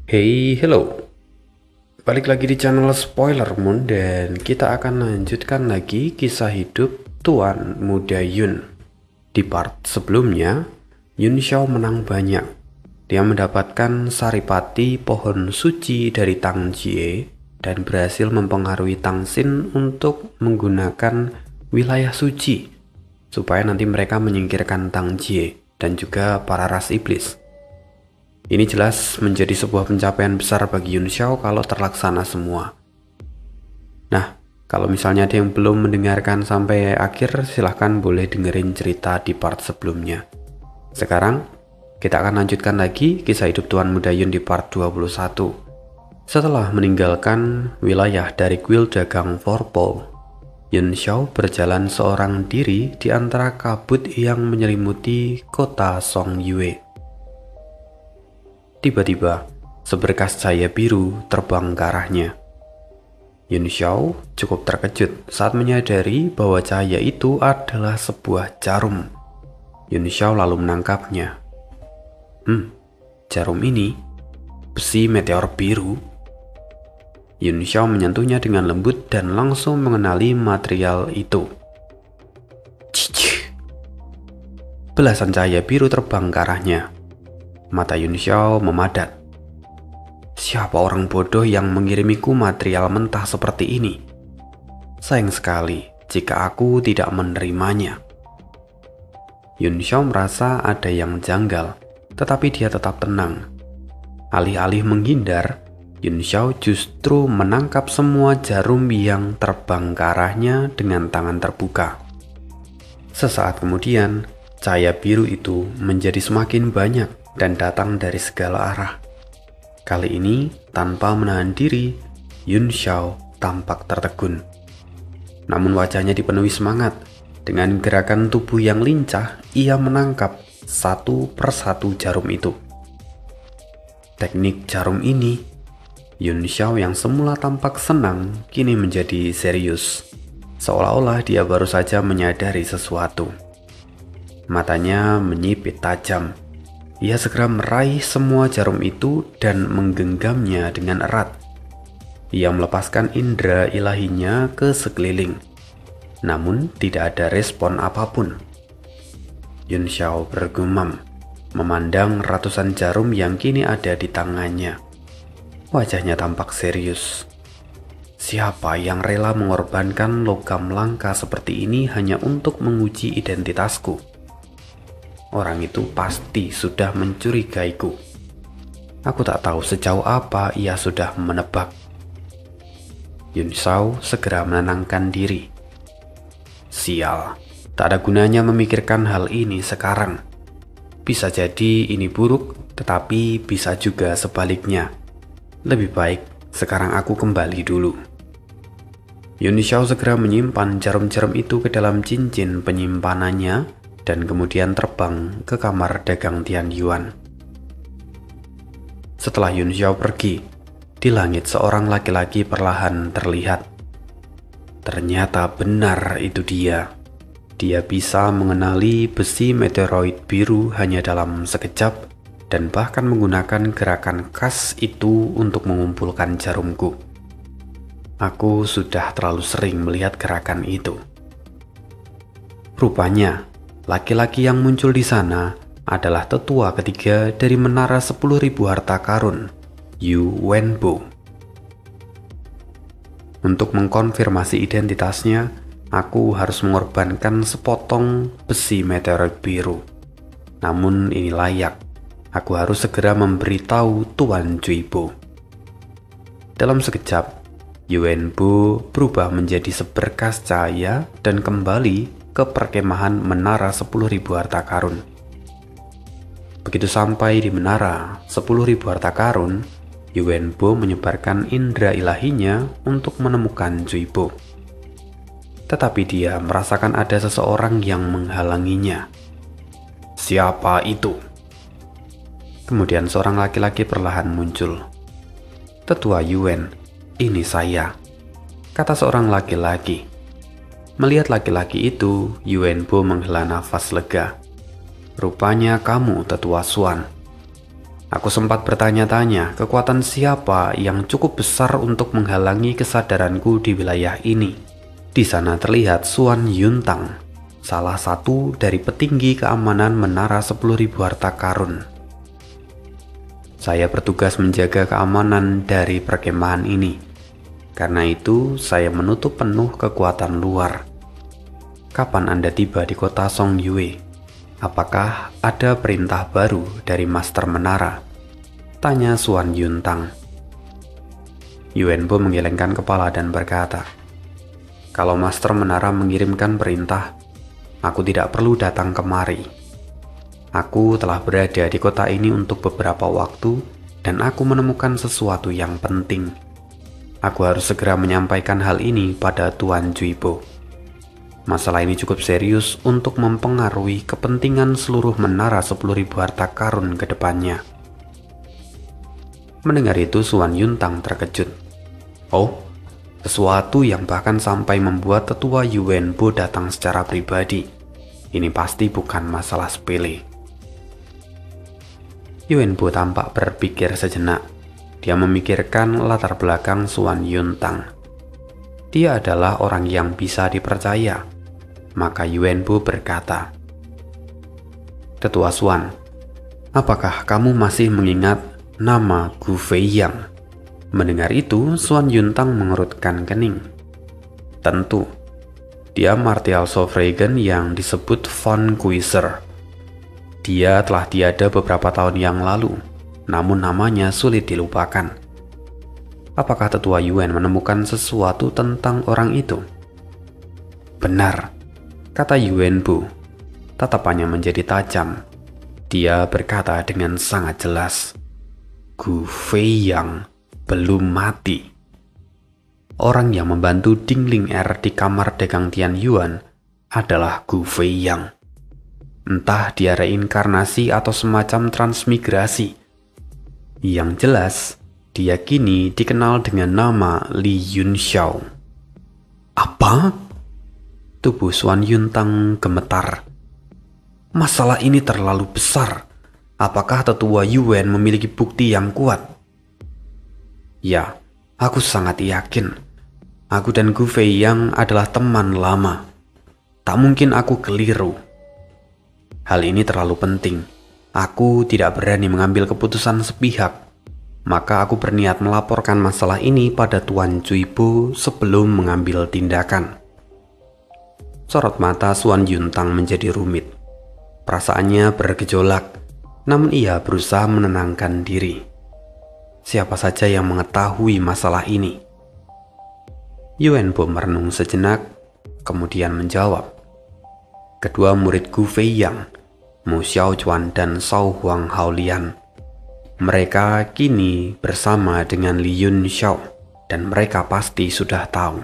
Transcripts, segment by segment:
Hey, hello. Balik lagi di channel Spoiler Moon dan kita akan lanjutkan lagi kisah hidup Tuan Muda Yun. Di part sebelumnya, Yun Xiao menang banyak. Dia mendapatkan saripati pohon suci dari Tang Jie dan berhasil mempengaruhi Tang Xin untuk menggunakan wilayah suci supaya nanti mereka menyingkirkan Tang Jie dan juga para ras iblis. Ini jelas menjadi sebuah pencapaian besar bagi Yun Xiao kalau terlaksana semua. Nah, kalau misalnya ada yang belum mendengarkan sampai akhir, silahkan boleh dengerin cerita di part sebelumnya. Sekarang, kita akan lanjutkan lagi kisah hidup Tuan Muda Yun di part 21. Setelah meninggalkan wilayah dari kuil dagang Forpol, Yun Xiao berjalan seorang diri di antara kabut yang menyelimuti kota Song Yue. Tiba-tiba, seberkas cahaya biru terbang ke arahnya. Yun Xiao cukup terkejut saat menyadari bahwa cahaya itu adalah sebuah jarum. Yun Xiao lalu menangkapnya. Jarum ini besi meteor biru. Yun Xiao menyentuhnya dengan lembut dan langsung mengenali material itu. Cicih. Belasan cahaya biru terbang ke arahnya. Mata Yun Xiao memadat. Siapa orang bodoh yang mengirimiku material mentah seperti ini? Sayang sekali jika aku tidak menerimanya. Yun Xiao merasa ada yang janggal, tetapi dia tetap tenang. Alih-alih menghindar, Yun Xiao justru menangkap semua jarum yang terbang ke arahnya dengan tangan terbuka. Sesaat kemudian, cahaya biru itu menjadi semakin banyak dan datang dari segala arah. Kali ini, tanpa menahan diri, Yun Xiao tampak tertegun. Namun wajahnya dipenuhi semangat. Dengan gerakan tubuh yang lincah, ia menangkap satu persatu jarum itu. Teknik jarum ini, Yun Xiao yang semula tampak senang, kini menjadi serius. Seolah-olah dia baru saja menyadari sesuatu. Matanya menyipit tajam. Ia segera meraih semua jarum itu dan menggenggamnya dengan erat. Ia melepaskan indera ilahinya ke sekeliling. Namun tidak ada respon apapun. Yun Xiao bergumam, memandang ratusan jarum yang kini ada di tangannya. Wajahnya tampak serius. Siapa yang rela mengorbankan logam langka seperti ini hanya untuk menguji identitasku? Orang itu pasti sudah mencurigaiku. Aku tak tahu sejauh apa ia sudah menebak. Yun Xiao segera menenangkan diri. Sial, tak ada gunanya memikirkan hal ini sekarang. Bisa jadi ini buruk, tetapi bisa juga sebaliknya. Lebih baik sekarang aku kembali dulu. Yun Xiao segera menyimpan jarum-jarum itu ke dalam cincin penyimpanannya dan kemudian terbang ke kamar dagang Tian Yuan. Setelah Yun Xiao pergi, di langit seorang laki-laki perlahan terlihat. Ternyata benar itu dia. Dia bisa mengenali besi meteoroid biru hanya dalam sekejap dan bahkan menggunakan gerakan khas itu untuk mengumpulkan jarumku. Aku sudah terlalu sering melihat gerakan itu. Rupanya, laki-laki yang muncul di sana adalah tetua ketiga dari menara 10.000 harta karun, Yu Wenbo. Untuk mengkonfirmasi identitasnya, aku harus mengorbankan sepotong besi meteorit biru. Namun ini layak, aku harus segera memberitahu Tuan Juibo. Dalam sekejap, Yu Wenbo berubah menjadi seberkas cahaya dan kembali ke perkemahan menara 10.000 harta karun. Begitu sampai di menara 10.000 harta karun, Yu Wenbo menyebarkan indera ilahinya untuk menemukan Juibo. Tetapi dia merasakan ada seseorang yang menghalanginya. Siapa itu? Kemudian seorang laki-laki perlahan muncul. Tetua Yuan, ini saya, kata seorang laki-laki. Melihat laki-laki itu, Yu Wenbo menghela nafas lega. Rupanya kamu Tetua Xuan. Aku sempat bertanya-tanya kekuatan siapa yang cukup besar untuk menghalangi kesadaranku di wilayah ini. Di sana terlihat Suan Yuntang, salah satu dari petinggi keamanan menara 10.000 harta karun. Saya bertugas menjaga keamanan dari perkemahan ini. Karena itu, saya menutup penuh kekuatan luar. Kapan Anda tiba di kota Songyue? Apakah ada perintah baru dari Master Menara? Tanya Suan Yuntang. Yuanbo menggelengkan kepala dan berkata, kalau Master Menara mengirimkan perintah, aku tidak perlu datang kemari. Aku telah berada di kota ini untuk beberapa waktu dan aku menemukan sesuatu yang penting. Aku harus segera menyampaikan hal ini pada Tuan Juibo. Masalah ini cukup serius untuk mempengaruhi kepentingan seluruh menara 10.000 harta karun ke depannya. Mendengar itu, Suan Yuntang terkejut. Oh, sesuatu yang bahkan sampai membuat tetua Yuanbo datang secara pribadi. Ini pasti bukan masalah sepele. Yuanbo tampak berpikir sejenak. Dia memikirkan latar belakang Suan Yuntang. Dia adalah orang yang bisa dipercaya. Maka Yuanbo berkata, Tetua Suan, apakah kamu masih mengingat nama Gu Feiyang? Mendengar itu, Suan Yuntang mengerutkan kening. Tentu, dia martial Sovragen yang disebut Von Kuiser. Dia telah tiada beberapa tahun yang lalu, namun namanya sulit dilupakan. Apakah Tetua Yuan menemukan sesuatu tentang orang itu? Benar, kata Yuanbo. Tatapannya menjadi tajam. Dia berkata dengan sangat jelas, Gu Feiyang belum mati. Orang yang membantu Ding Ling Er di kamar dagang Tian Yuan adalah Gu Feiyang. Entah dia reinkarnasi atau semacam transmigrasi. Yang jelas, dia kini dikenal dengan nama Li Yunxiao. Apa? Tubuh Suan Yuntang gemetar. Masalah ini terlalu besar. Apakah Tetua Yuan memiliki bukti yang kuat? Ya, aku sangat yakin. Aku dan Gu Feiyang adalah teman lama. Tak mungkin aku keliru. Hal ini terlalu penting. Aku tidak berani mengambil keputusan sepihak. Maka aku berniat melaporkan masalah ini pada Tuan Juibo sebelum mengambil tindakan. Sorot mata Suan Yuntang menjadi rumit. Perasaannya bergejolak, namun ia berusaha menenangkan diri. Siapa saja yang mengetahui masalah ini? Yuanbo merenung sejenak, kemudian menjawab. Kedua murid Gu Feiyang, Mu Xiaochuan dan Shao Huang Haolian. Mereka kini bersama dengan Li Yunxiao dan mereka pasti sudah tahu.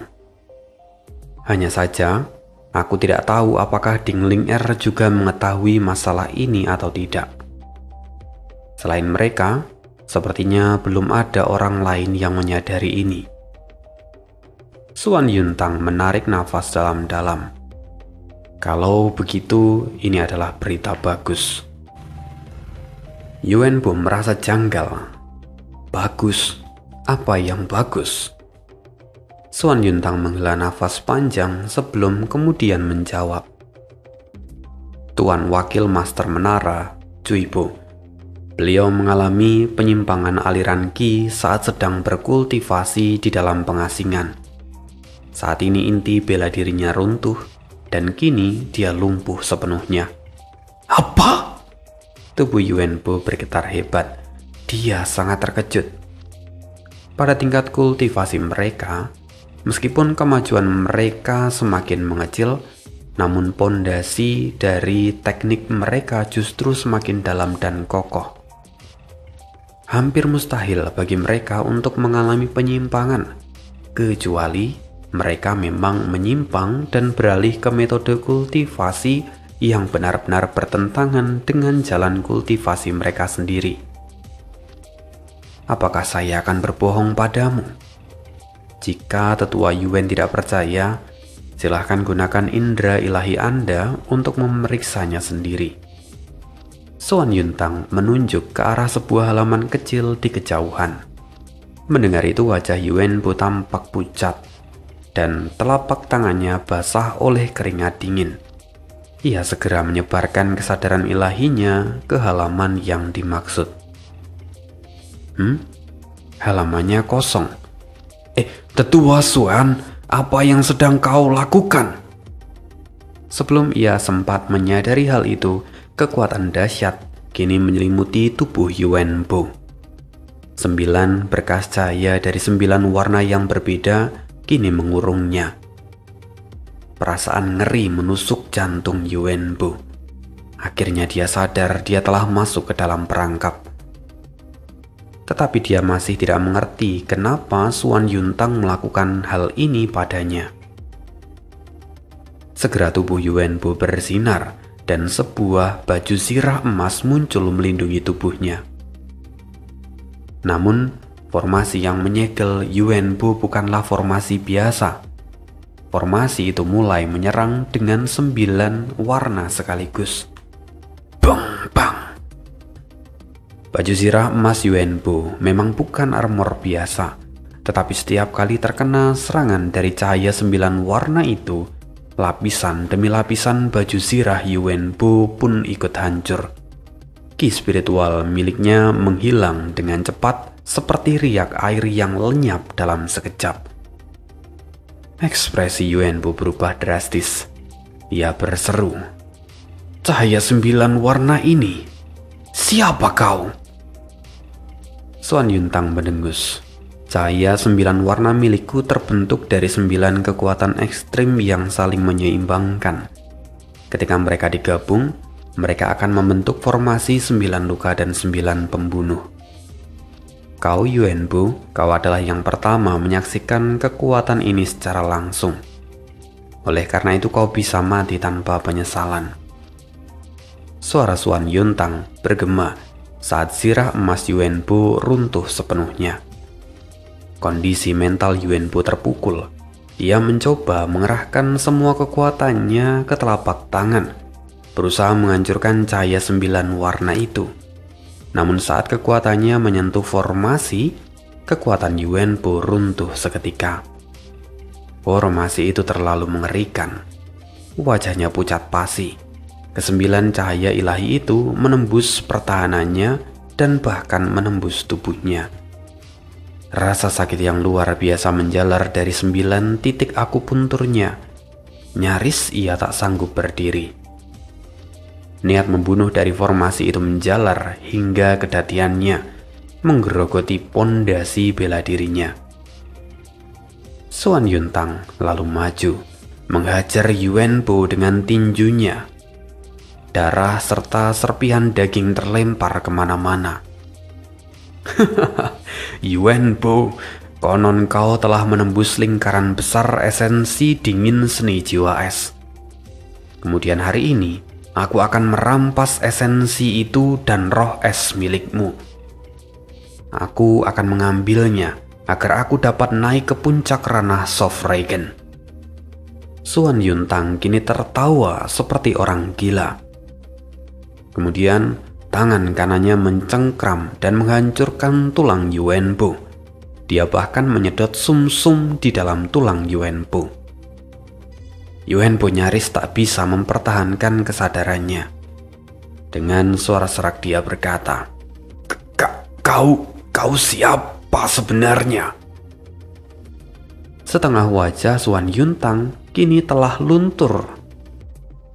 Hanya saja, aku tidak tahu apakah Ding Ling Er juga mengetahui masalah ini atau tidak. Selain mereka, sepertinya belum ada orang lain yang menyadari ini. Suan Yuntang menarik nafas dalam-dalam. Kalau begitu, ini adalah berita bagus. Yuanbo merasa janggal. Bagus? Apa yang bagus? Suan Yuntang menghela nafas panjang sebelum kemudian menjawab. Tuan Wakil Master Menara, Juibo. Beliau mengalami penyimpangan aliran Qi saat sedang berkultivasi di dalam pengasingan. Saat ini inti bela dirinya runtuh dan kini dia lumpuh sepenuhnya. Apa? Tubuh Yuanbo bergetar hebat. Dia sangat terkejut. Pada tingkat kultivasi mereka, meskipun kemajuan mereka semakin mengecil, namun pondasi dari teknik mereka justru semakin dalam dan kokoh. Hampir mustahil bagi mereka untuk mengalami penyimpangan, kecuali mereka memang menyimpang dan beralih ke metode kultivasi yang benar-benar bertentangan dengan jalan kultivasi mereka sendiri. Apakah saya akan berbohong padamu? Jika Tetua Yuan tidak percaya, silahkan gunakan indera ilahi Anda untuk memeriksanya sendiri. Suan Yuntang menunjuk ke arah sebuah halaman kecil di kejauhan. Mendengar itu wajah Yuan Bu tampak pucat dan telapak tangannya basah oleh keringat dingin. Ia segera menyebarkan kesadaran ilahinya ke halaman yang dimaksud. Halamannya kosong. Tetua Suan, apa yang sedang kau lakukan? Sebelum ia sempat menyadari hal itu, kekuatan dahsyat kini menyelimuti tubuh Yuan Bu. 9 berkas cahaya dari 9 warna yang berbeda kini mengurungnya. Perasaan ngeri menusuk jantung Yuan Bu. Akhirnya dia sadar dia telah masuk ke dalam perangkap. Tetapi dia masih tidak mengerti kenapa Suan Yuntang melakukan hal ini padanya. Segera tubuh Yuan Bu bersinar dan sebuah baju zirah emas muncul melindungi tubuhnya. Namun, formasi yang menyegel Yuan Bu bukanlah formasi biasa. Formasi itu mulai menyerang dengan 9 warna sekaligus. Bang, bang. Baju zirah emas Yuan Bu memang bukan armor biasa, tetapi setiap kali terkena serangan dari cahaya 9 warna itu, lapisan demi lapisan baju zirah Yuan Bu pun ikut hancur. Ki spiritual miliknya menghilang dengan cepat seperti riak air yang lenyap dalam sekejap. Ekspresi Yuan Bu berubah drastis. Ia berseru, "Cahaya 9 warna ini, siapa kau?" Suan Yuntang mendengus. Cahaya 9 warna milikku terbentuk dari 9 kekuatan ekstrim yang saling menyeimbangkan. Ketika mereka digabung, mereka akan membentuk formasi 9 luka dan 9 pembunuh. Kau Yuan Bu, kau adalah yang pertama menyaksikan kekuatan ini secara langsung. Oleh karena itu kau bisa mati tanpa penyesalan. Suara Suan Yuntang bergema saat zirah emas Yuan Bu runtuh sepenuhnya. Kondisi mental Yuan Bu terpukul. Ia mencoba mengerahkan semua kekuatannya ke telapak tangan, berusaha menghancurkan cahaya 9 warna itu. Namun saat kekuatannya menyentuh formasi, kekuatan Yuan Bu runtuh seketika. Formasi itu terlalu mengerikan. Wajahnya pucat pasi. Ke-9 cahaya ilahi itu menembus pertahanannya dan bahkan menembus tubuhnya. Rasa sakit yang luar biasa menjalar dari 9 titik akupunturnya. Nyaris ia tak sanggup berdiri. Niat membunuh dari formasi itu menjalar hingga kedatiannya, menggerogoti pondasi bela dirinya. Suan Yuntang lalu maju, menghajar Yuan Bu dengan tinjunya. Darah serta serpihan daging terlempar kemana-mana. Yuan Bu, konon kau telah menembus lingkaran besar esensi dingin seni jiwa es. Kemudian hari ini, aku akan merampas esensi itu dan roh es milikmu. Aku akan mengambilnya agar aku dapat naik ke puncak ranah Sofragen. Suan Yuntang kini tertawa seperti orang gila. Kemudian tangan kanannya mencengkram dan menghancurkan tulang Yuan Bu. Dia bahkan menyedot sumsum di dalam tulang Yuan Bu. Yuan Bu nyaris tak bisa mempertahankan kesadarannya. Dengan suara serak dia berkata, Kau siapa sebenarnya?" Setengah wajah Suan Yuntang kini telah luntur,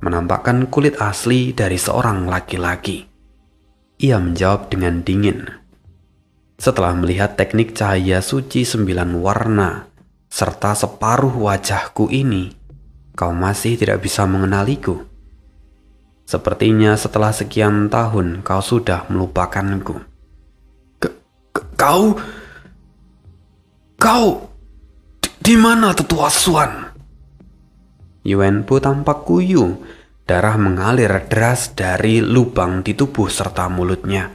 menampakkan kulit asli dari seorang laki-laki. Ia menjawab dengan dingin, "Setelah melihat teknik cahaya suci 9 warna, serta separuh wajahku ini, kau masih tidak bisa mengenaliku. Sepertinya setelah sekian tahun kau sudah melupakanku." Kau di mana Tetua Suan?" Yuan Bu tampak kuyu, darah mengalir deras dari lubang di tubuh serta mulutnya.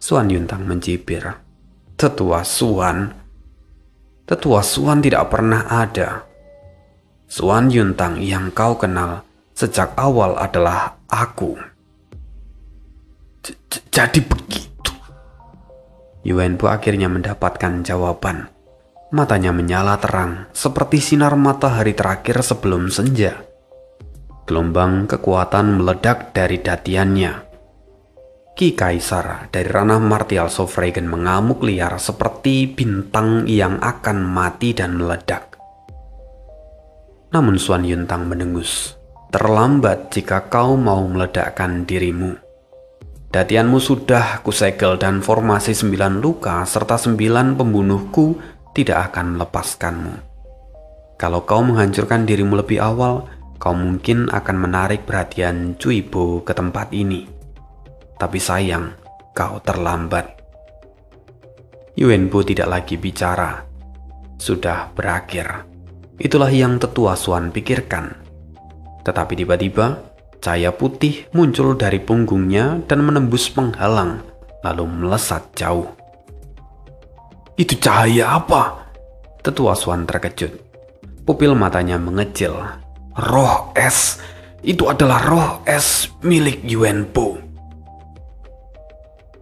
Suan Yuntang mencibir, Tetua Suan tidak pernah ada. Suan Yuntang yang kau kenal sejak awal adalah aku." Jadi begitu. Yuan Bu akhirnya mendapatkan jawaban. Matanya menyala terang seperti sinar matahari terakhir sebelum senja. Gelombang kekuatan meledak dari datiannya. Ki Kaisar dari ranah martial Sovragen mengamuk liar seperti bintang yang akan mati dan meledak. Namun Xuan Yuntang mendengus. Terlambat jika kau mau meledakkan dirimu. Datianmu sudah kusegel dan formasi 9 luka serta 9 pembunuhku tidak akan melepaskanmu. Kalau kau menghancurkan dirimu lebih awal, kau mungkin akan menarik perhatian Cui Bo ke tempat ini. Tapi sayang, kau terlambat. Yuan Bu tidak lagi bicara. Sudah berakhir. Itulah yang tetua Xuan pikirkan. Tetapi tiba-tiba, cahaya putih muncul dari punggungnya dan menembus penghalang, lalu melesat jauh. Itu cahaya apa? Tetua Xuan terkejut. Pupil matanya mengecil. Roh es. Itu adalah roh es milik Yuan Bu.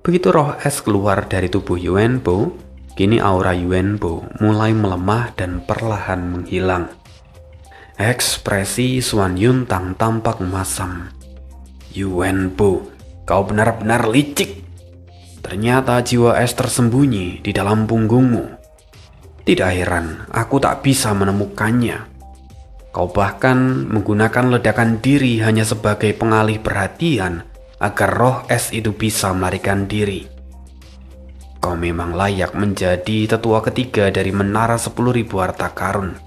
Begitu roh es keluar dari tubuh Yuan Bu, kini aura Yuan Bu mulai melemah dan perlahan menghilang. Ekspresi Xuan Yuntang tampak masam. Yuan Bu, kau benar-benar licik. Ternyata jiwa es tersembunyi di dalam punggungmu. Tidak heran, aku tak bisa menemukannya. Kau bahkan menggunakan ledakan diri hanya sebagai pengalih perhatian agar roh es itu bisa melarikan diri. Kau memang layak menjadi tetua ketiga dari menara 10.000 harta karun.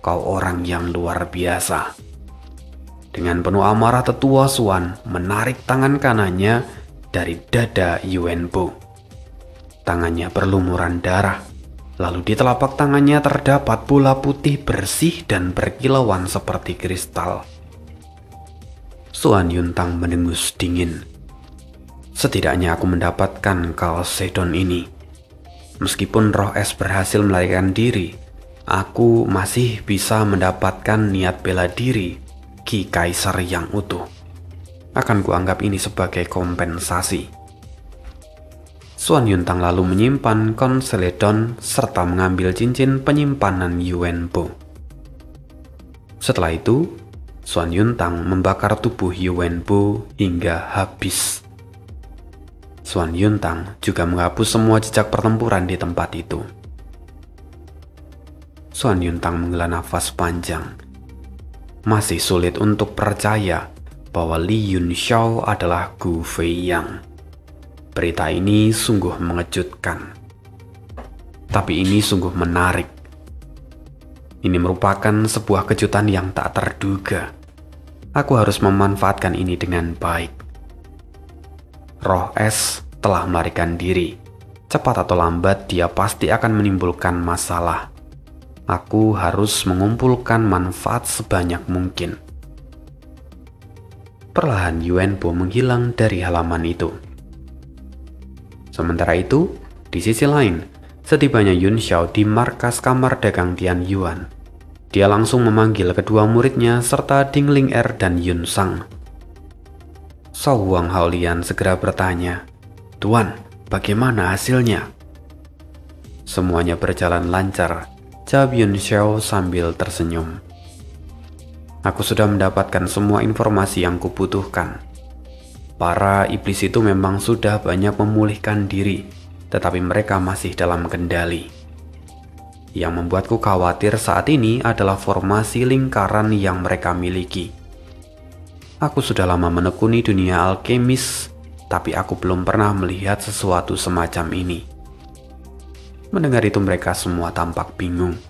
Kau orang yang luar biasa. Dengan penuh amarah tetua Xuan menarik tangan kanannya dari dada Yuan Bu. Tangannya berlumuran darah, lalu di telapak tangannya terdapat bola putih bersih dan berkilauan seperti kristal. Xuan Yuntang mendengus dingin. Setidaknya aku mendapatkan Kalsedon ini. Meskipun roh es berhasil melarikan diri, aku masih bisa mendapatkan niat bela diri Ki Kaisar yang utuh. Akan kuanggap ini sebagai kompensasi. Xuan Yuntang lalu menyimpan Kalsedon serta mengambil cincin penyimpanan Yuan Bu. Setelah itu, Xuan Yuntang membakar tubuh Yuan Bu hingga habis. Xuan Yuntang juga menghapus semua jejak pertempuran di tempat itu. Xuan Yuntang menghela nafas panjang. Masih sulit untuk percaya bahwa Li Yunxiao adalah Gu Feiyang. Berita ini sungguh mengejutkan. Tapi ini sungguh menarik. Ini merupakan sebuah kejutan yang tak terduga. Aku harus memanfaatkan ini dengan baik. Roh es telah melarikan diri. Cepat atau lambat dia pasti akan menimbulkan masalah. Aku harus mengumpulkan manfaat sebanyak mungkin. Perlahan Yuan Bu menghilang dari halaman itu. Sementara itu, di sisi lain, setibanya Yun Xiao di markas kamar dagang Tian Yuan, dia langsung memanggil kedua muridnya serta Ding Ling Er dan Yun Sang. Shao Huang Haolian segera bertanya, "Tuan, bagaimana hasilnya?" "Semuanya berjalan lancar," jawab Yun Xiao sambil tersenyum. "Aku sudah mendapatkan semua informasi yang kubutuhkan. Para iblis itu memang sudah banyak memulihkan diri, tetapi mereka masih dalam kendali. Yang membuatku khawatir saat ini adalah formasi lingkaran yang mereka miliki. Aku sudah lama menekuni dunia alkemis, tapi aku belum pernah melihat sesuatu semacam ini." Mendengar itu mereka semua tampak bingung.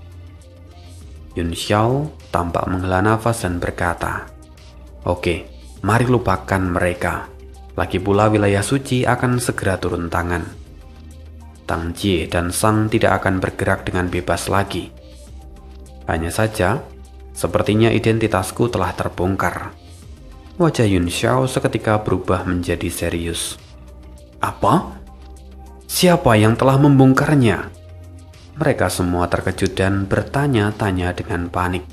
Yun Xiao tampak menghela nafas dan berkata, "Oke, mari lupakan mereka. Lagi pula wilayah suci akan segera turun tangan. Tang Jie dan Sang tidak akan bergerak dengan bebas lagi. Hanya saja, sepertinya identitasku telah terbongkar." Wajah Yun Xiao seketika berubah menjadi serius. "Apa? Siapa yang telah membongkarnya?" Mereka semua terkejut dan bertanya-tanya dengan panik.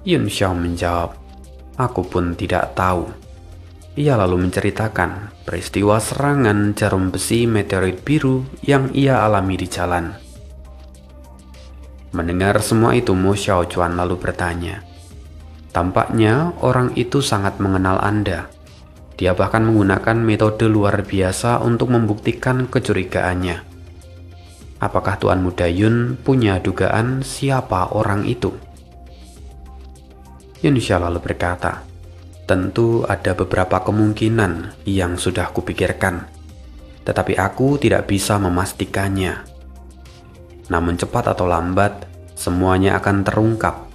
Yun Xiao menjawab, "Aku pun tidak tahu. Ia lalu menceritakan peristiwa serangan jarum besi meteorit biru yang ia alami di jalan. Mendengar semua itu, Mo Xiaochuan lalu bertanya, "Tampaknya orang itu sangat mengenal Anda. Dia bahkan menggunakan metode luar biasa untuk membuktikan kecurigaannya. Apakah Tuan Muda Yun punya dugaan siapa orang itu?" Yun Xiao lalu berkata, "Tentu ada beberapa kemungkinan yang sudah kupikirkan, tetapi aku tidak bisa memastikannya. Namun cepat atau lambat, semuanya akan terungkap.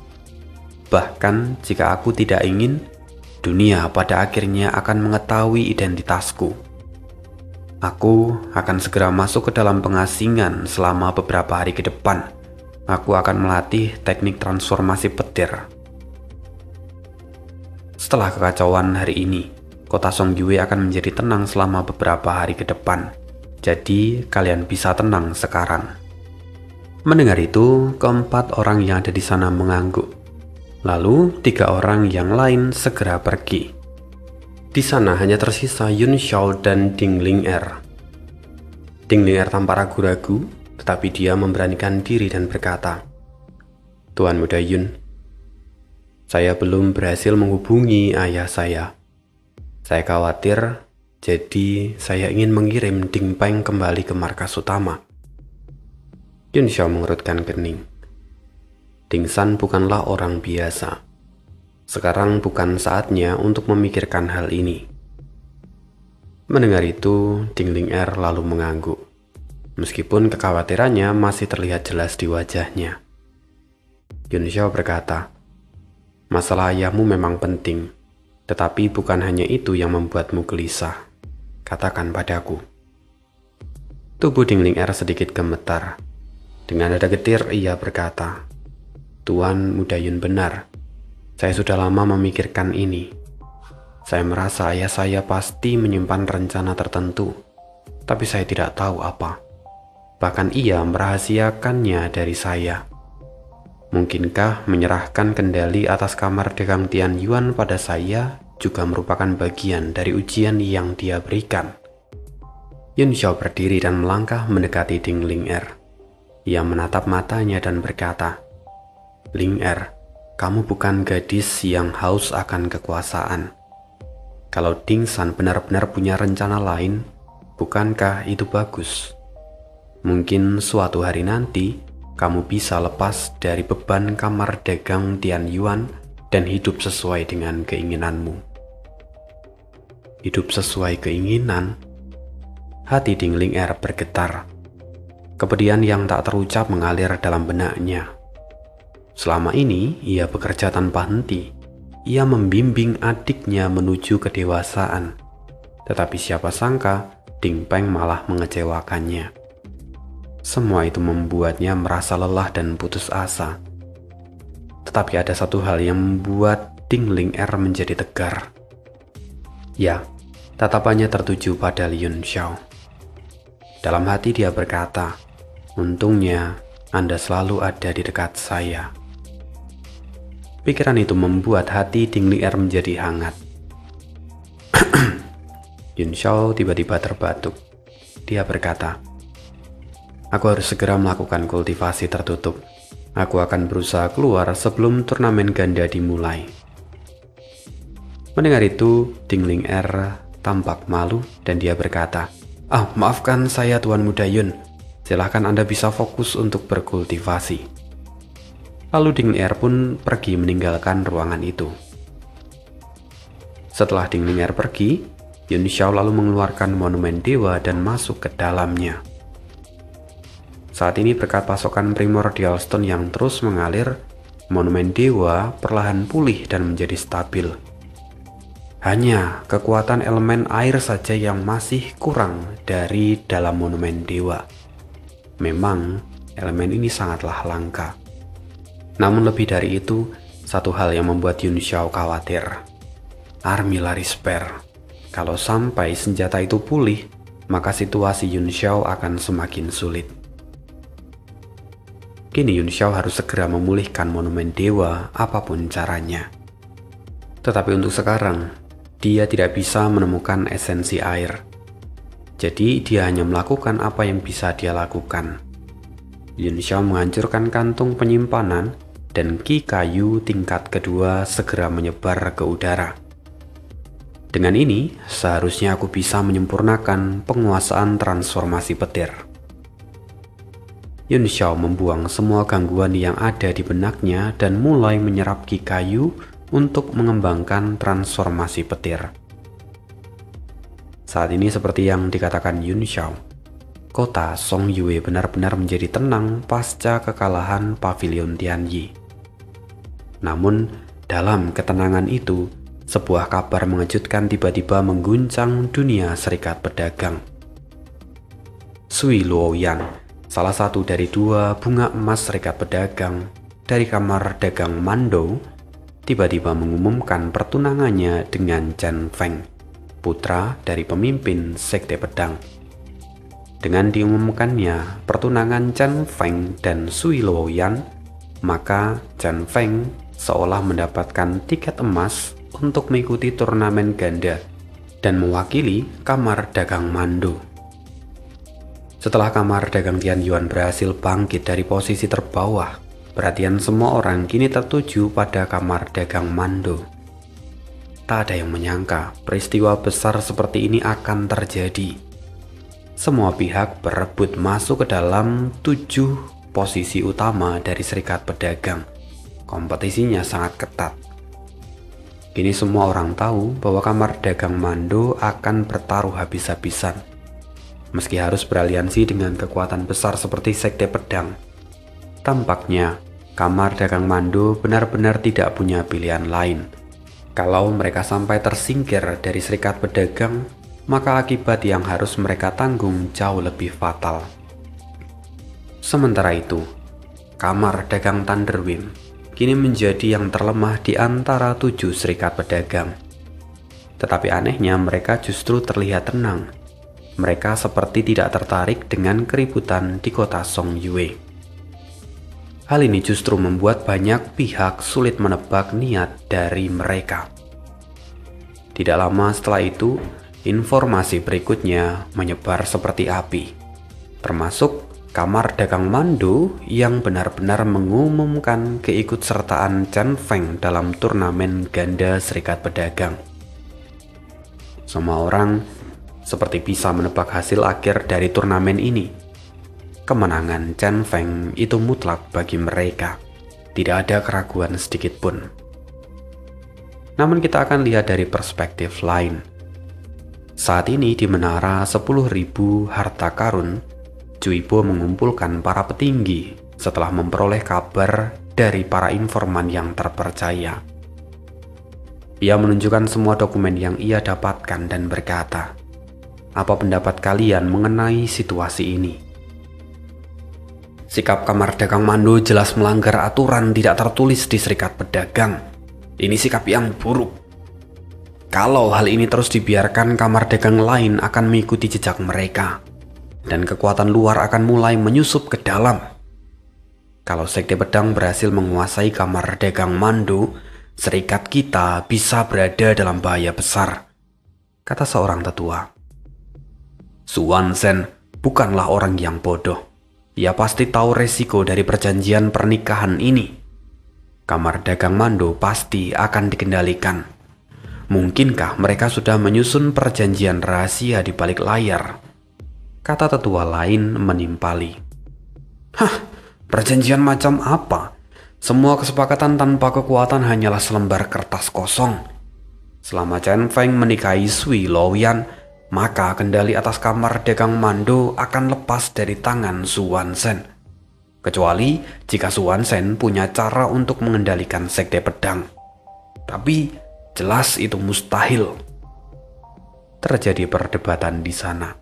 Bahkan jika aku tidak ingin, dunia pada akhirnya akan mengetahui identitasku. Aku akan segera masuk ke dalam pengasingan selama beberapa hari ke depan. Aku akan melatih teknik transformasi petir. Setelah kekacauan hari ini, kota Songyue akan menjadi tenang selama beberapa hari ke depan. Jadi kalian bisa tenang sekarang." Mendengar itu, keempat orang yang ada di sana mengangguk. Lalu 3 orang yang lain segera pergi. Di sana hanya tersisa Yun Xiao dan Ding Ling'er. Ding Ling'er tampak ragu-ragu, tetapi dia memberanikan diri dan berkata, "Tuan Muda Yun, saya belum berhasil menghubungi ayah saya. Saya khawatir, jadi saya ingin mengirim Ding Peng kembali ke markas utama." Yun Xiao mengerutkan kening. Ding San bukanlah orang biasa. Sekarang bukan saatnya untuk memikirkan hal ini. Mendengar itu, Ding Ling'er lalu mengangguk. Meskipun kekhawatirannya masih terlihat jelas di wajahnya. Yun Xiao berkata, "Masalah ayahmu memang penting, tetapi bukan hanya itu yang membuatmu gelisah. Katakan padaku." Tubuh Ding Ling'er sedikit gemetar. Dengan nada getir ia berkata, "Tuan Muda Yun benar. Saya sudah lama memikirkan ini. Saya merasa ayah saya pasti menyimpan rencana tertentu, tapi saya tidak tahu apa. Bahkan ia merahasiakannya dari saya. Mungkinkah menyerahkan kendali atas kamar dagang Tian Yuan pada saya juga merupakan bagian dari ujian yang dia berikan?" Yun Xiao berdiri dan melangkah mendekati Ding Ling'er. Ia menatap matanya dan berkata, "Ling'er, kamu bukan gadis yang haus akan kekuasaan. Kalau Ding San benar-benar punya rencana lain, bukankah itu bagus? Mungkin suatu hari nanti, kamu bisa lepas dari beban kamar dagang Tian Yuan dan hidup sesuai dengan keinginanmu." Hidup sesuai keinginan? Hati Ding Ling'er bergetar. Kepedihan yang tak terucap mengalir dalam benaknya. Selama ini, ia bekerja tanpa henti. Ia membimbing adiknya menuju kedewasaan. Tetapi siapa sangka, Ding Peng malah mengecewakannya. Semua itu membuatnya merasa lelah dan putus asa. Tetapi ada satu hal yang membuat Ding Ling'er menjadi tegar. Ya, tatapannya tertuju pada Yun Xiao. Dalam hati dia berkata, "Untungnya Anda selalu ada di dekat saya." Pikiran itu membuat hati Ding Ling'er menjadi hangat. Yun Xiao tiba-tiba terbatuk. Dia berkata, "Aku harus segera melakukan kultivasi tertutup. Aku akan berusaha keluar sebelum turnamen ganda dimulai." Mendengar itu, Ding Ling'er tampak malu dan dia berkata, Maafkan saya Tuan Muda Yun. Silahkan Anda bisa fokus untuk berkultivasi." Lalu Ding Ling'er pun pergi meninggalkan ruangan itu. Setelah Ding Ling'er pergi, Yun Xiao lalu mengeluarkan monumen dewa dan masuk ke dalamnya. Saat ini berkat pasokan primordial stone yang terus mengalir, monumen dewa perlahan pulih dan menjadi stabil. Hanya kekuatan elemen air saja yang masih kurang dari dalam monumen dewa. Memang elemen ini sangatlah langka. Namun lebih dari itu, satu hal yang membuat Yun Xiao khawatir. Army lari spare. Kalau sampai senjata itu pulih, maka situasi Yun Xiao akan semakin sulit. Kini Yun Xiao harus segera memulihkan monumen dewa apapun caranya. Tetapi untuk sekarang, Dia tidak bisa menemukan esensi air. Jadi dia hanya melakukan apa yang bisa dia lakukan. Yun Xiao menghancurkan kantung penyimpanan dan ki kayu tingkat kedua segera menyebar ke udara. Dengan ini, seharusnya aku bisa menyempurnakan penguasaan transformasi petir. Yun Xiao membuang semua gangguan yang ada di benaknya dan mulai menyerap ki kayu untuk mengembangkan transformasi petir. Saat ini seperti yang dikatakan Yun Xiao, kota Song Yue benar-benar menjadi tenang pasca kekalahan Pavilion Tianyi. Namun, dalam ketenangan itu, sebuah kabar mengejutkan tiba-tiba mengguncang dunia serikat pedagang. Sui Luoyan, salah satu dari dua bunga emas serikat pedagang dari kamar dagang Mando, tiba-tiba mengumumkan pertunangannya dengan Chen Feng, putra dari pemimpin Sekte Pedang. Dengan diumumkannya pertunangan Chen Feng dan Sui Luoyan, maka Chen Feng seolah mendapatkan tiket emas untuk mengikuti turnamen ganda dan mewakili kamar dagang Mando. Setelah kamar dagang Tianyuan berhasil bangkit dari posisi terbawah, perhatian semua orang kini tertuju pada kamar dagang Mando. Tak ada yang menyangka peristiwa besar seperti ini akan terjadi. Semua pihak berebut masuk ke dalam 7 posisi utama dari serikat pedagang. Kompetisinya sangat ketat. Kini semua orang tahu bahwa kamar dagang Mando akan bertaruh habis-habisan. Meski harus beraliansi dengan kekuatan besar seperti Sekte Pedang, tampaknya kamar dagang Mando benar-benar tidak punya pilihan lain. Kalau mereka sampai tersingkir dari serikat pedagang, maka akibat yang harus mereka tanggung jauh lebih fatal. Sementara itu, kamar dagang Thunderwing kini menjadi yang terlemah di antara 7 serikat pedagang. Tetapi anehnya mereka justru terlihat tenang. Mereka seperti tidak tertarik dengan keributan di kota Song Yue. Hal ini justru membuat banyak pihak sulit menebak niat dari mereka. Tidak lama setelah itu, informasi berikutnya menyebar seperti api, termasuk kamar dagang Mando yang benar-benar mengumumkan keikutsertaan Chen Feng dalam turnamen ganda serikat pedagang. Semua orang seperti bisa menebak hasil akhir dari turnamen ini. Kemenangan Chen Feng itu mutlak bagi mereka. Tidak ada keraguan sedikit pun. Namun kita akan lihat dari perspektif lain. Saat ini di menara 10.000 harta karun, Cuibo mengumpulkan para petinggi setelah memperoleh kabar dari para informan yang terpercaya. Ia menunjukkan semua dokumen yang ia dapatkan dan berkata, "Apa pendapat kalian mengenai situasi ini?" Sikap kamar dagang Mando jelas melanggar aturan tidak tertulis di serikat pedagang. Ini sikap yang buruk. Kalau hal ini terus dibiarkan, kamar dagang lain akan mengikuti jejak mereka, dan kekuatan luar akan mulai menyusup ke dalam. Kalau Sekte Pedang berhasil menguasai kamar dagang Mando, serikat kita bisa berada dalam bahaya besar, kata seorang tetua. Suan Sen bukanlah orang yang bodoh. Ia pasti tahu resiko dari perjanjian pernikahan ini. Kamar dagang Mando pasti akan dikendalikan. Mungkinkah mereka sudah menyusun perjanjian rahasia di balik layar? Kata tetua lain menimpali. Hah, perjanjian macam apa? Semua kesepakatan tanpa kekuatan hanyalah selembar kertas kosong. Selama Chen Feng menikahi Sui Luoyan, maka kendali atas kamar dagang Mando akan lepas dari tangan Suan Sen. Kecuali jika Suan Sen punya cara untuk mengendalikan Sekte Pedang. Tapi jelas itu mustahil. Terjadi perdebatan di sana.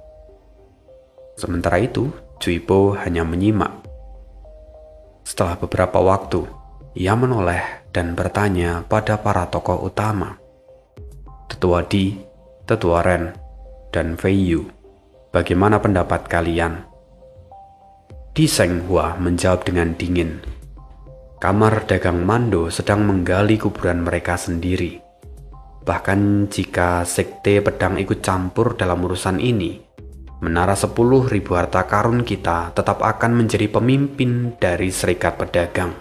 Sementara itu, Cuibo hanya menyimak. Setelah beberapa waktu, ia menoleh dan bertanya pada para tokoh utama. Tetua Di, Tetua Ren, dan Fei Yu, bagaimana pendapat kalian? Di Seng Hua menjawab dengan dingin. Kamar dagang Mando sedang menggali kuburan mereka sendiri. Bahkan jika Sekte Pedang ikut campur dalam urusan ini, Menara 10.000 harta karun kita tetap akan menjadi pemimpin dari Serikat Pedagang.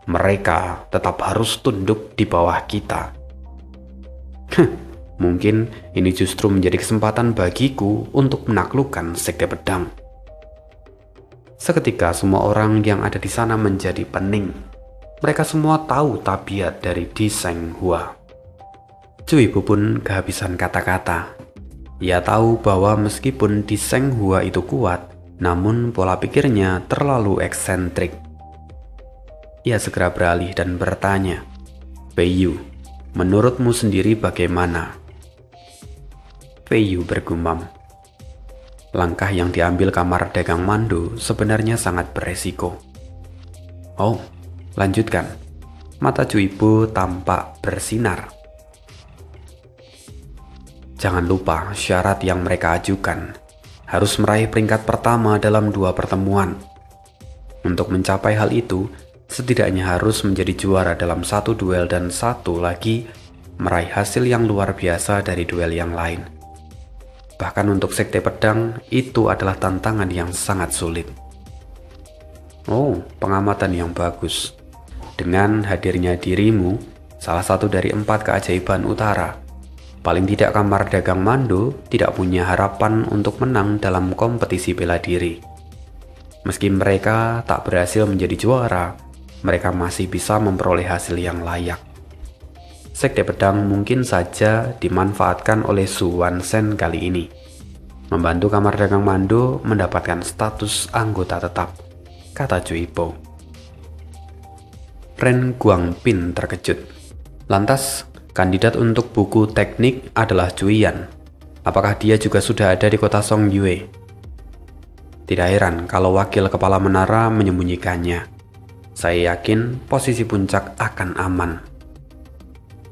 Mereka tetap harus tunduk di bawah kita. Mungkin ini justru menjadi kesempatan bagiku untuk menaklukkan Sekte Pedang. Seketika semua orang yang ada di sana menjadi pening. Mereka semua tahu tabiat dari Di Seng Hua. Cui Bu pun kehabisan kata-kata. Ia tahu bahwa meskipun Di Seng Hua itu kuat, namun pola pikirnya terlalu eksentrik. Ia segera beralih dan bertanya, Fei Yu, menurutmu sendiri bagaimana? Fei Yu bergumam, langkah yang diambil kamar dagang Mando sebenarnya sangat beresiko. Oh, lanjutkan. Mata Cui Bu tampak bersinar. Jangan lupa syarat yang mereka ajukan. Harus meraih peringkat pertama dalam 2 pertemuan. Untuk mencapai hal itu, setidaknya harus menjadi juara dalam 1 duel dan 1 lagi meraih hasil yang luar biasa dari duel yang lain. Bahkan untuk Sekte Pedang, itu adalah tantangan yang sangat sulit. Oh, pengamatan yang bagus. Dengan hadirnya dirimu, salah satu dari 4 keajaiban utara, paling tidak kamar dagang Mando tidak punya harapan untuk menang dalam kompetisi bela diri. Meski mereka tak berhasil menjadi juara, mereka masih bisa memperoleh hasil yang layak. Sekte Pedang mungkin saja dimanfaatkan oleh Su Wansen kali ini, membantu kamar dagang Mando mendapatkan status anggota tetap, kata Cui Po. Ren Guangpin terkejut. Lantas, kandidat untuk buku teknik adalah Cui Yan. Apakah dia juga sudah ada di kota Song Yue? Tidak heran kalau wakil kepala menara menyembunyikannya. Saya yakin posisi puncak akan aman.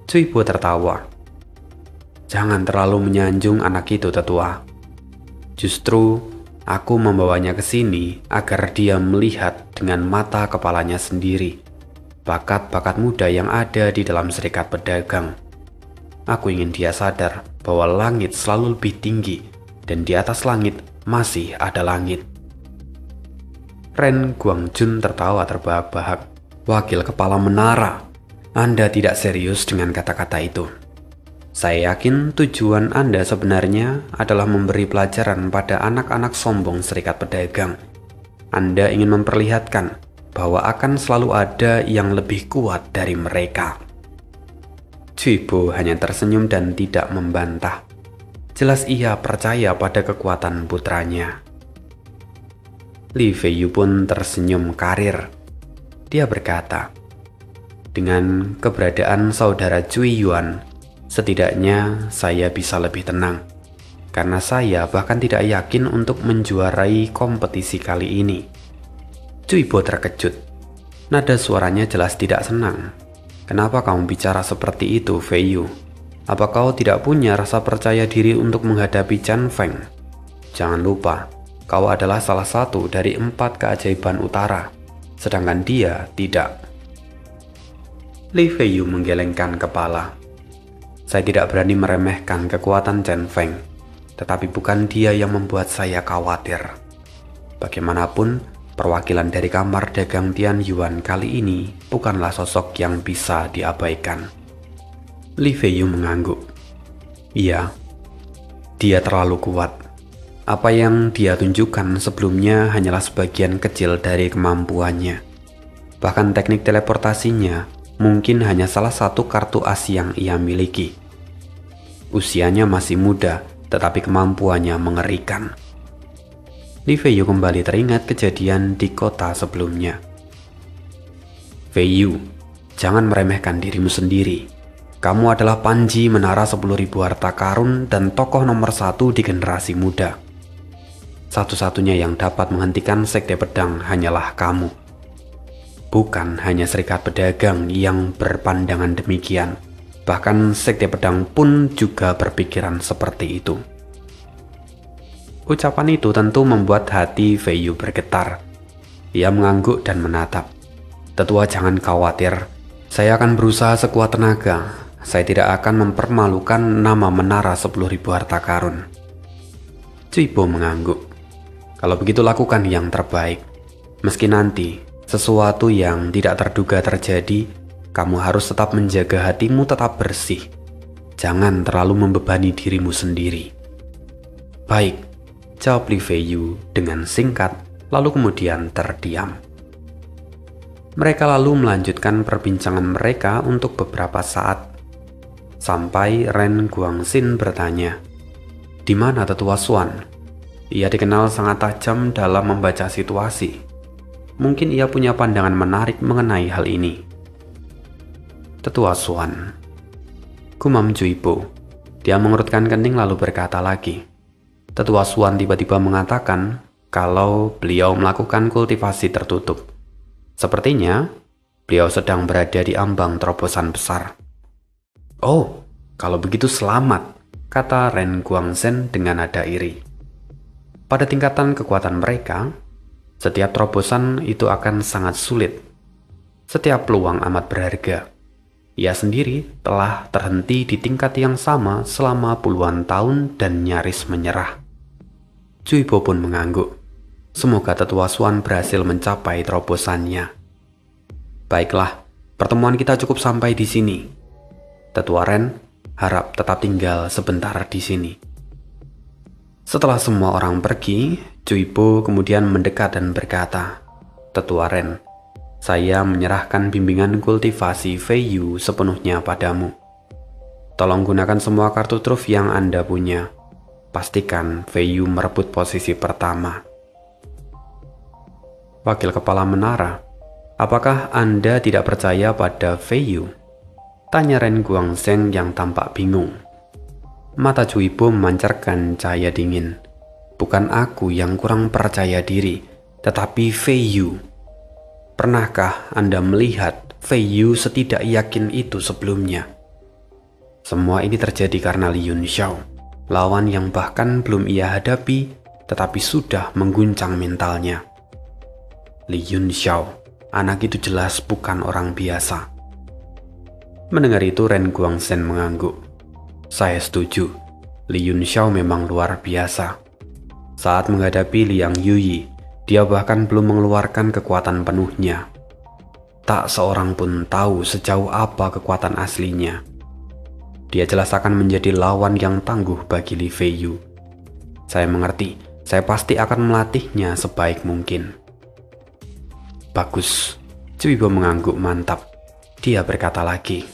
Cui Po tertawa. Jangan terlalu menyanjung anak itu, tetua. Justru aku membawanya ke sini agar dia melihat dengan mata kepalanya sendiri bakat-bakat muda yang ada di dalam Serikat Pedagang. Aku ingin dia sadar bahwa langit selalu lebih tinggi dan di atas langit masih ada langit. Ren Guangjun tertawa terbahak-bahak. Wakil kepala menara, Anda tidak serius dengan kata-kata itu. Saya yakin tujuan Anda sebenarnya adalah memberi pelajaran pada anak-anak sombong Serikat Pedagang. Anda ingin memperlihatkan bahwa akan selalu ada yang lebih kuat dari mereka. Cui Po hanya tersenyum dan tidak membantah. Jelas ia percaya pada kekuatan putranya. Li Fei Yu pun tersenyum karir. Dia berkata, dengan keberadaan saudara Cui Yuan, setidaknya saya bisa lebih tenang. Karena saya bahkan tidak yakin untuk menjuarai kompetisi kali ini. Cui Po terkejut. Nada suaranya jelas tidak senang. Kenapa kamu bicara seperti itu, Fei Yu? Apa kau tidak punya rasa percaya diri untuk menghadapi Chen Feng? Jangan lupa, kau adalah salah satu dari 4 keajaiban utara, sedangkan dia tidak. Li Fei Yu menggelengkan kepala. Saya tidak berani meremehkan kekuatan Chen Feng, tetapi bukan dia yang membuat saya khawatir. Bagaimanapun, perwakilan dari kamar dagang Tian Yuan kali ini bukanlah sosok yang bisa diabaikan. Li Fei Yu mengangguk. Iya, dia terlalu kuat. Apa yang dia tunjukkan sebelumnya hanyalah sebagian kecil dari kemampuannya. Bahkan teknik teleportasinya mungkin hanya salah satu kartu as yang ia miliki. Usianya masih muda, tetapi kemampuannya mengerikan. Li Fei Yu kembali teringat kejadian di kota sebelumnya. Fei Yu, jangan meremehkan dirimu sendiri. Kamu adalah Panji Menara 10.000 harta karun dan tokoh nomor 1 di generasi muda. Satu-satunya yang dapat menghentikan Sekte Pedang hanyalah kamu. Bukan hanya Serikat Pedagang yang berpandangan demikian. Bahkan Sekte Pedang pun juga berpikiran seperti itu. Ucapan itu tentu membuat hati Fei Yu bergetar. Ia mengangguk dan menatap. Tetua jangan khawatir, saya akan berusaha sekuat tenaga. saya tidak akan mempermalukan nama menara 10.000 harta karun. Cuipo mengangguk. Kalau begitu lakukan yang terbaik. Meski nanti sesuatu yang tidak terduga terjadi, kamu harus tetap menjaga hatimu tetap bersih. Jangan terlalu membebani dirimu sendiri. Baik, jawab Li Feiyu dengan singkat, lalu kemudian terdiam. Mereka lalu melanjutkan perbincangan mereka untuk beberapa saat, sampai Ren Guangxin bertanya, "Di mana Tetua Xuan?" Ia dikenal sangat tajam dalam membaca situasi. Mungkin ia punya pandangan menarik mengenai hal ini. "Tetua Xuan," gumam Cuipo. Dia mengerutkan kening lalu berkata lagi. Tetua Xuan tiba-tiba mengatakan kalau beliau melakukan kultivasi tertutup. Sepertinya beliau sedang berada di ambang terobosan besar. "Oh, kalau begitu selamat," kata Ren Guangxin dengan nada iri. Pada tingkatan kekuatan mereka, setiap terobosan itu akan sangat sulit. Setiap peluang amat berharga. Ia sendiri telah terhenti di tingkat yang sama selama puluhan tahun dan nyaris menyerah. Cuipo pun mengangguk. Semoga Tetua Xuan berhasil mencapai terobosannya. Baiklah, pertemuan kita cukup sampai di sini. Tetua Ren harap tetap tinggal sebentar di sini. Setelah semua orang pergi, Cuipo kemudian mendekat dan berkata, "Tetua Ren, saya menyerahkan bimbingan kultivasi Feiyu sepenuhnya padamu. Tolong gunakan semua kartu truf yang Anda punya. Pastikan Feiyu merebut posisi pertama." Wakil Kepala Menara, "Apakah Anda tidak percaya pada Feiyu?" tanya Ren Guangxin yang tampak bingung. Mata Cuipo memancarkan cahaya dingin. "Bukan aku yang kurang percaya diri, tetapi Feiyu. Pernahkah Anda melihat Feiyu setidak yakin itu sebelumnya?" Semua ini terjadi karena Li Yunxiao, lawan yang bahkan belum ia hadapi, tetapi sudah mengguncang mentalnya. Li Yunxiao, anak itu jelas bukan orang biasa. Mendengar itu Ren Guangxin mengangguk. "Saya setuju, Li Yunxiao memang luar biasa. Saat menghadapi Liang Yuyi, dia bahkan belum mengeluarkan kekuatan penuhnya. Tak seorang pun tahu sejauh apa kekuatan aslinya. Dia jelas akan menjadi lawan yang tangguh bagi Li Feiyu. Saya mengerti, saya pasti akan melatihnya sebaik mungkin." "Bagus," Cuipo mengangguk mantap. Dia berkata lagi,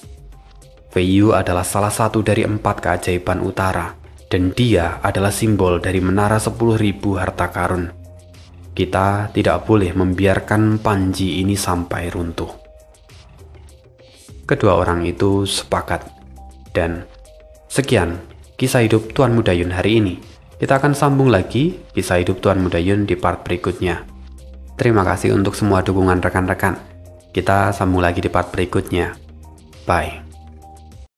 "Feiyu adalah salah satu dari 4 keajaiban utara, dan dia adalah simbol dari menara 10.000 harta karun. Kita tidak boleh membiarkan Panji ini sampai runtuh." Kedua orang itu sepakat. Dan sekian kisah hidup Tuan Muda Yun hari ini. Kita akan sambung lagi kisah hidup Tuan Muda Yun di part berikutnya. Terima kasih untuk semua dukungan rekan-rekan. Kita sambung lagi di part berikutnya. Bye.